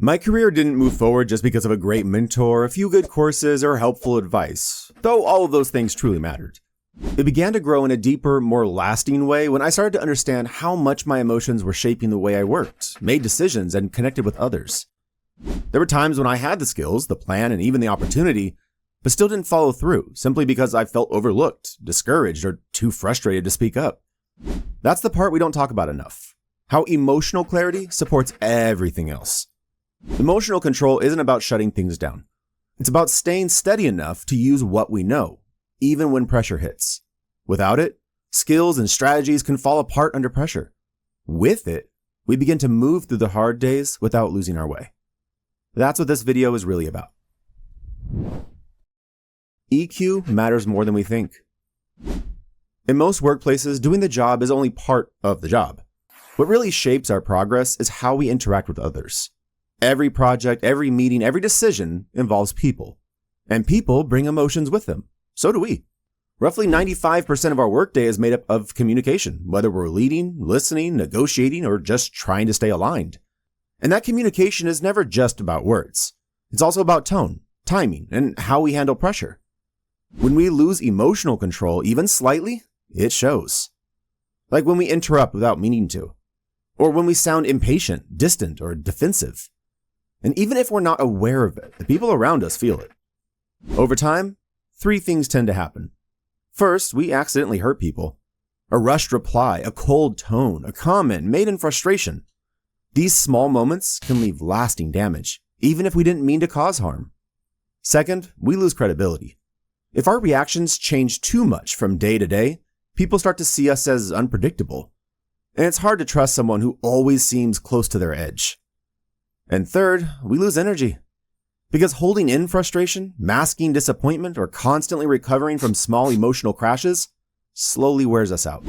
My career didn't move forward just because of a great mentor, a few good courses, or helpful advice, though all of those things truly mattered. It began to grow in a deeper, more lasting way when I started to understand how much my emotions were shaping the way I worked, made decisions, and connected with others. There were times when I had the skills, the plan, and even the opportunity, but still didn't follow through, simply because I felt overlooked, discouraged, or too frustrated to speak up. That's the part we don't talk about enough. How emotional clarity supports everything else. Emotional control isn't about shutting things down. It's about staying steady enough to use what we know, even when pressure hits. Without it, skills and strategies can fall apart under pressure. With it, we begin to move through the hard days without losing our way. That's what this video is really about. EQ matters more than we think. In most workplaces, doing the job is only part of the job. What really shapes our progress is how we interact with others. Every project, every meeting, every decision involves people. And people bring emotions with them. So do we. Roughly 95% of our workday is made up of communication, whether we're leading, listening, negotiating, or just trying to stay aligned. And that communication is never just about words. It's also about tone, timing, and how we handle pressure. When we lose emotional control, even slightly, it shows. Like when we interrupt without meaning to. Or when we sound impatient, distant, or defensive. And even if we're not aware of it, the people around us feel it. Over time, 3 things tend to happen. First, we accidentally hurt people. A rushed reply, a cold tone, a comment made in frustration. These small moments can leave lasting damage, even if we didn't mean to cause harm. Second, we lose credibility. If our reactions change too much from day to day, people start to see us as unpredictable. And it's hard to trust someone who always seems close to their edge. And third, we lose energy. Because holding in frustration, masking disappointment, or constantly recovering from small emotional crashes slowly wears us out.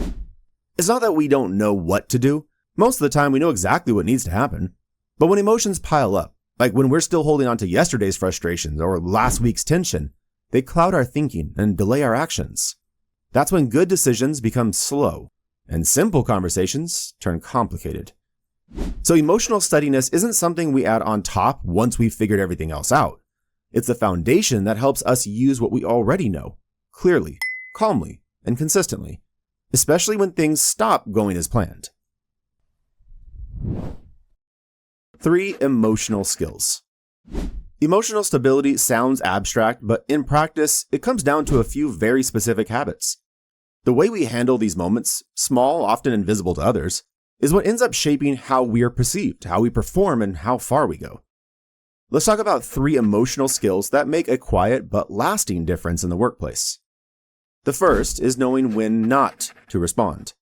It's not that we don't know what to do. Most of the time we know exactly what needs to happen. But when emotions pile up, like when we're still holding on to yesterday's frustrations or last week's tension, they cloud our thinking and delay our actions. That's when good decisions become slow and simple conversations turn complicated. So emotional steadiness isn't something we add on top once we've figured everything else out. It's the foundation that helps us use what we already know, clearly, calmly, and consistently, especially when things stop going as planned. 3 emotional skills. Emotional stability sounds abstract, but in practice, it comes down to a few very specific habits. The way we handle these moments, small, often invisible to others, is what ends up shaping how we are perceived, how we perform, and how far we go. Let's talk about 3 emotional skills that make a quiet but lasting difference in the workplace. The first is knowing when not to respond.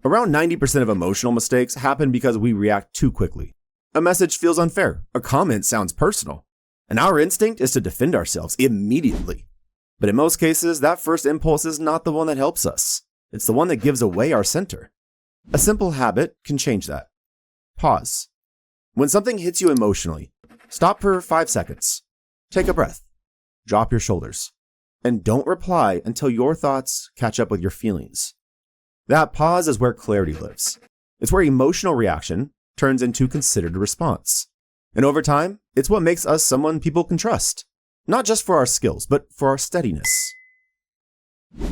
Around 90% of emotional mistakes happen because we react too quickly. A message feels unfair, a comment sounds personal, and our instinct is to defend ourselves immediately. But in most cases, that first impulse is not the one that helps us. It's the one that gives away our center. A simple habit can change that. Pause. When something hits you emotionally, stop for 5 seconds. Take a breath. Drop your shoulders. And don't reply until your thoughts catch up with your feelings. That pause is where clarity lives. It's where emotional reaction turns into considered response. And over time, it's what makes us someone people can trust. Not just for our skills, but for our steadiness.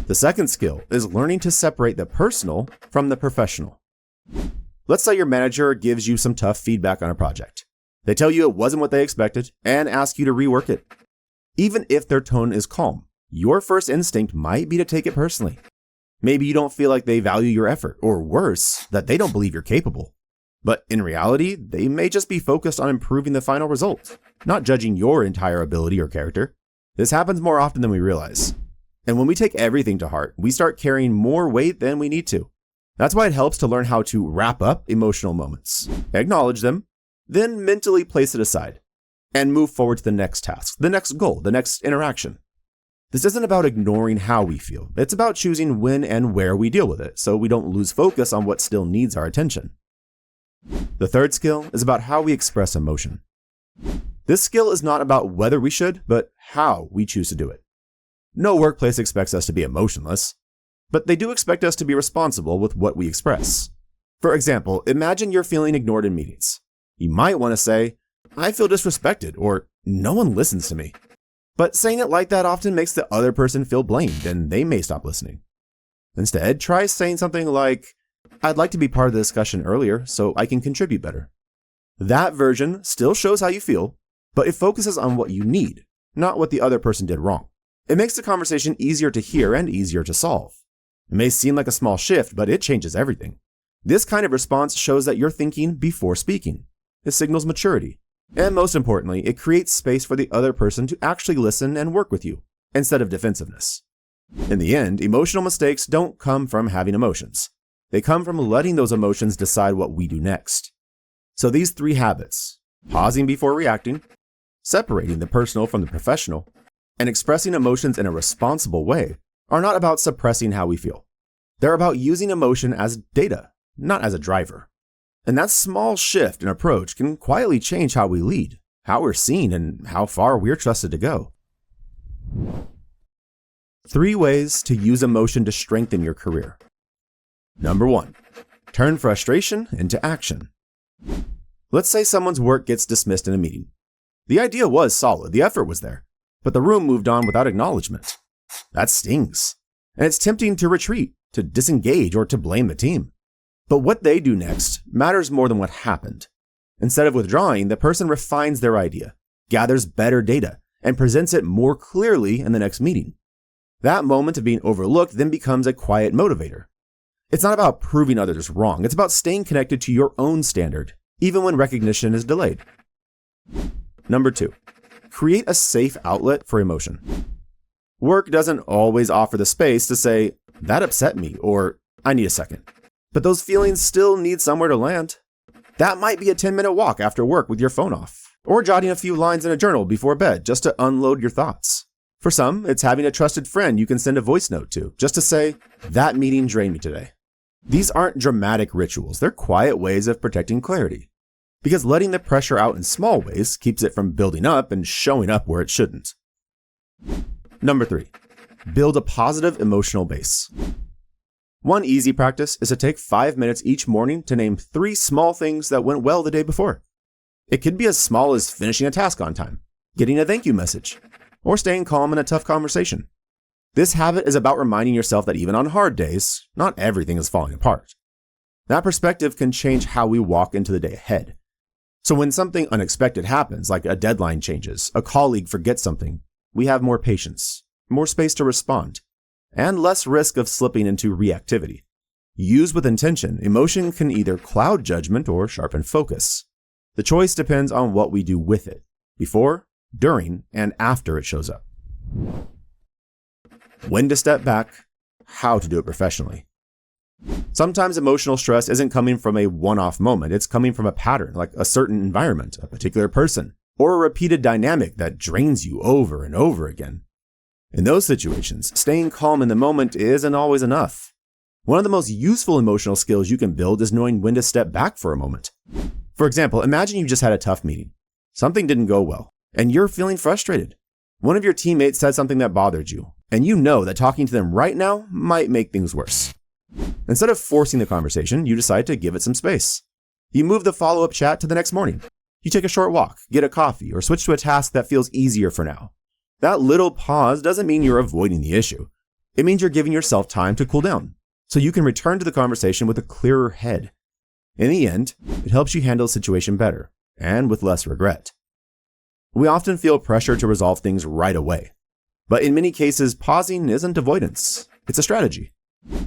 The second skill is learning to separate the personal from the professional. Let's say your manager gives you some tough feedback on a project. They tell you it wasn't what they expected and ask you to rework it. Even if their tone is calm, your first instinct might be to take it personally. Maybe you don't feel like they value your effort, or worse, that they don't believe you're capable. But in reality, they may just be focused on improving the final result, not judging your entire ability or character. This happens more often than we realize. And when we take everything to heart, we start carrying more weight than we need to. That's why it helps to learn how to wrap up emotional moments, acknowledge them, then mentally place it aside, and move forward to the next task, the next goal, the next interaction. This isn't about ignoring how we feel. It's about choosing when and where we deal with it, so we don't lose focus on what still needs our attention. The third skill is about how we express emotion. This skill is not about whether we should, but how we choose to do it. No workplace expects us to be emotionless, but they do expect us to be responsible with what we express. For example, imagine you're feeling ignored in meetings. You might want to say, I feel disrespected, or no one listens to me. But saying it like that often makes the other person feel blamed, and they may stop listening. Instead, try saying something like, I'd like to be part of the discussion earlier so I can contribute better. That version still shows how you feel, but it focuses on what you need, not what the other person did wrong. It makes the conversation easier to hear and easier to solve. It may seem like a small shift, but it changes everything. This kind of response shows that you're thinking before speaking. It signals maturity. And most importantly, it creates space for the other person to actually listen and work with you, instead of defensiveness. In the end, emotional mistakes don't come from having emotions. They come from letting those emotions decide what we do next. So these 3 habits, pausing before reacting, separating the personal from the professional, and expressing emotions in a responsible way, are not about suppressing how we feel. They're about using emotion as data, not as a driver. And that small shift in approach can quietly change how we lead, how we're seen, and how far we're trusted to go. 3 ways to use emotion to strengthen your career. Number 1, turn frustration into action. Let's say someone's work gets dismissed in a meeting. The idea was solid, the effort was there, but the room moved on without acknowledgement. That stings. And it's tempting to retreat, to disengage, or to blame the team. But what they do next matters more than what happened. Instead of withdrawing, the person refines their idea, gathers better data, and presents it more clearly in the next meeting. That moment of being overlooked then becomes a quiet motivator. It's not about proving others wrong, it's about staying connected to your own standard, even when recognition is delayed. Number 2, create a safe outlet for emotion. Work doesn't always offer the space to say, that upset me, or I need a second. But those feelings still need somewhere to land. That might be a 10-minute walk after work with your phone off, or jotting a few lines in a journal before bed just to unload your thoughts. For some, it's having a trusted friend you can send a voice note to, just to say, that meeting drained me today. These aren't dramatic rituals, they're quiet ways of protecting clarity. Because letting the pressure out in small ways keeps it from building up and showing up where it shouldn't. Number 3, build a positive emotional base. One easy practice is to take 5 minutes each morning to name 3 small things that went well the day before. It could be as small as finishing a task on time, getting a thank you message, or staying calm in a tough conversation. This habit is about reminding yourself that even on hard days, not everything is falling apart. That perspective can change how we walk into the day ahead. So when something unexpected happens, like a deadline changes, a colleague forgets something, we have more patience, more space to respond, and less risk of slipping into reactivity. Used with intention, emotion can either cloud judgment or sharpen focus. The choice depends on what we do with it, before, during, and after it shows up. When to step back, how to do it professionally. Sometimes emotional stress isn't coming from a one-off moment, it's coming from a pattern, like a certain environment, a particular person, or a repeated dynamic that drains you over and over again. In those situations, staying calm in the moment isn't always enough. One of the most useful emotional skills you can build is knowing when to step back for a moment. For example, imagine you just had a tough meeting. Something didn't go well, and you're feeling frustrated. One of your teammates said something that bothered you, and you know that talking to them right now might make things worse. Instead of forcing the conversation, you decide to give it some space. You move the follow-up chat to the next morning. You take a short walk, get a coffee, or switch to a task that feels easier for now. That little pause doesn't mean you're avoiding the issue. It means you're giving yourself time to cool down, so you can return to the conversation with a clearer head. In the end, it helps you handle the situation better, and with less regret. We often feel pressure to resolve things right away. But in many cases, pausing isn't avoidance. It's a strategy.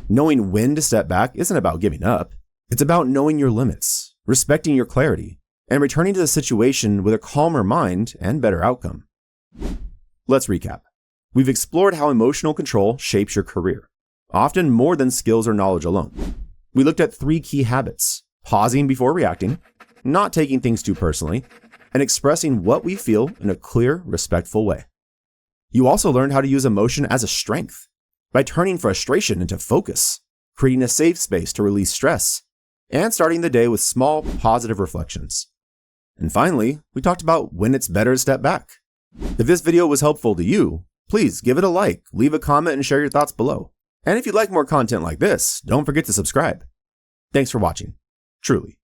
Knowing when to step back isn't about giving up. It's about knowing your limits, respecting your clarity, and returning to the situation with a calmer mind and better outcome. Let's recap. We've explored how emotional control shapes your career, often more than skills or knowledge alone. We looked at 3 key habits: pausing before reacting, not taking things too personally, and expressing what we feel in a clear, respectful way. You also learned how to use emotion as a strength by turning frustration into focus, creating a safe space to release stress, and starting the day with small, positive reflections. And finally, we talked about when it's better to step back. If this video was helpful to you, please give it a like, leave a comment, and share your thoughts below. And if you'd like more content like this, don't forget to subscribe. Thanks for watching. Truly.